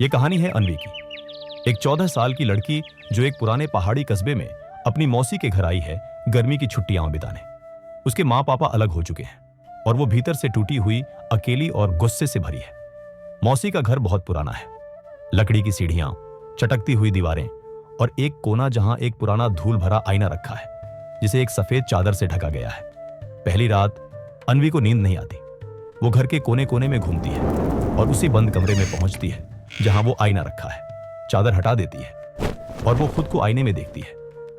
ये कहानी है अनवी की, एक 14 साल की लड़की जो एक पुराने पहाड़ी कस्बे में अपनी मौसी के घर आई है गर्मी की छुट्टियां बिताने। उसके माँ पापा अलग हो चुके हैं और वो भीतर से टूटी हुई, अकेली और गुस्से से भरी है। मौसी का घर बहुत पुराना है, लकड़ी की सीढ़ियां, चटकती हुई दीवारें और एक कोना जहां एक पुराना धूल भरा आईना रखा है जिसे एक सफेद चादर से ढका गया है। पहली रात अनवी को नींद नहीं आती। वो घर के कोने कोने में घूमती है और उसी बंद कमरे में पहुंचती है जहां वो आईना रखा है। चादर हटा देती है और वो खुद को आईने में देखती है,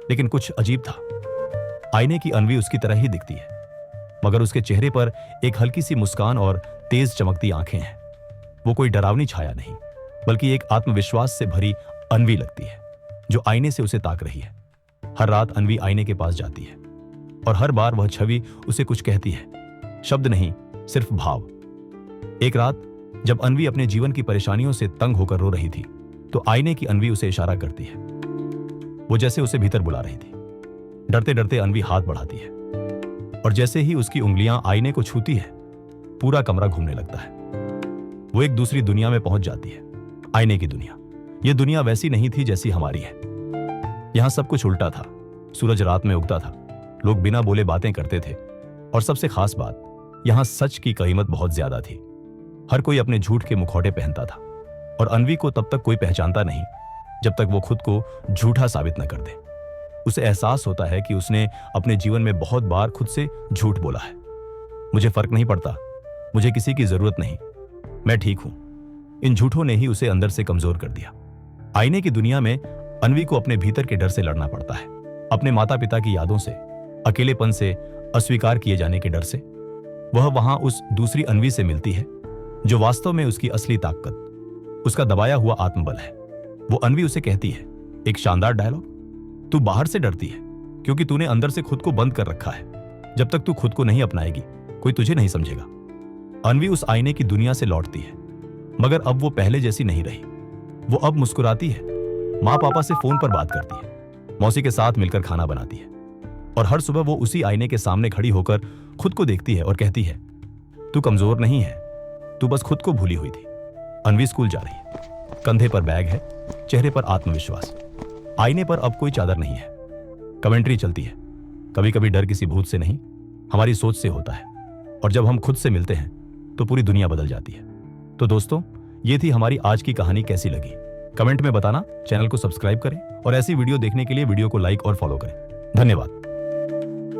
लेकिन कुछ अजीब था। आईने की अनवी उसकी तरह ही दिखती है, मगर उसके चेहरे पर एक हल्की सी मुस्कान और तेज चमकती आंखें हैं। वो कोई डरावनी छाया नहीं, बल्कि एक आत्मविश्वास से भरी अनवी लगती है जो आईने से उसे ताक रही है। हर रात अनवी आईने के पास जाती है और हर बार वह छवि उसे कुछ कहती है, शब्द नहीं, सिर्फ भाव। एक रात जब अनवी अपने जीवन की परेशानियों से तंग होकर रो रही थी, तो आईने की अनवी उसे इशारा करती है। वो जैसे उसे भीतर बुला रही थी। डरते डरते अनवी हाथ बढ़ाती है और जैसे ही उसकी उंगलियां आईने को छूती है, पूरा कमरा घूमने लगता है। वो एक दूसरी दुनिया में पहुंच जाती है, आईने की दुनिया। यह दुनिया वैसी नहीं थी जैसी हमारी है। यहां सब कुछ उल्टा था। सूरज रात में उगता था, लोग बिना बोले बातें करते थे और सबसे खास बात, यहां सच की कीमत बहुत ज्यादा थी। हर कोई अपने झूठ के मुखौटे पहनता था और अनवी को तब तक कोई पहचानता नहीं जब तक वो खुद को झूठा साबित न कर दे। उसे एहसास होता है कि उसने अपने जीवन में बहुत बार खुद से झूठ बोला है। मुझे फर्क नहीं पड़ता, मुझे किसी की जरूरत नहीं, मैं ठीक हूं। इन झूठों ने ही उसे अंदर से कमजोर कर दिया। आईने की दुनिया में अनवी को अपने भीतर के डर से लड़ना पड़ता है, अपने माता पिता की यादों से, अकेलेपन से, अस्वीकार किए जाने के डर से। वह वहां उस दूसरी अनवी से मिलती है जो वास्तव में उसकी असली ताकत, उसका दबाया हुआ आत्मबल है। वो अनवी उसे कहती है, एक शानदार डायलॉग, तू बाहर से डरती है क्योंकि तूने अंदर से खुद को बंद कर रखा है। जब तक तू खुद को नहीं अपनाएगी, कोई तुझे नहीं समझेगा। अनवी उस आईने की दुनिया से लौटती है, मगर अब वो पहले जैसी नहीं रही। वो अब मुस्कुराती है, माँ पापा से फोन पर बात करती है, मौसी के साथ मिलकर खाना बनाती है और हर सुबह वो उसी आईने के सामने खड़ी होकर खुद को देखती है और कहती है, तू कमजोर नहीं है, तू बस खुद को भूली हुई थी। अनवी स्कूल जा रही है, कंधे पर बैग है, चेहरे पर आत्मविश्वास। आईने पर अब कोई चादर नहीं है। कमेंट्री चलती है, कभी कभी डर किसी भूत से नहीं, हमारी सोच से होता है, और जब हम खुद से मिलते हैं तो पूरी दुनिया बदल जाती है। तो दोस्तों, ये थी हमारी आज की कहानी। कैसी लगी कमेंट में बताना। चैनल को सब्सक्राइब करें और ऐसी वीडियो देखने के लिए वीडियो को लाइक और फॉलो करें। धन्यवाद।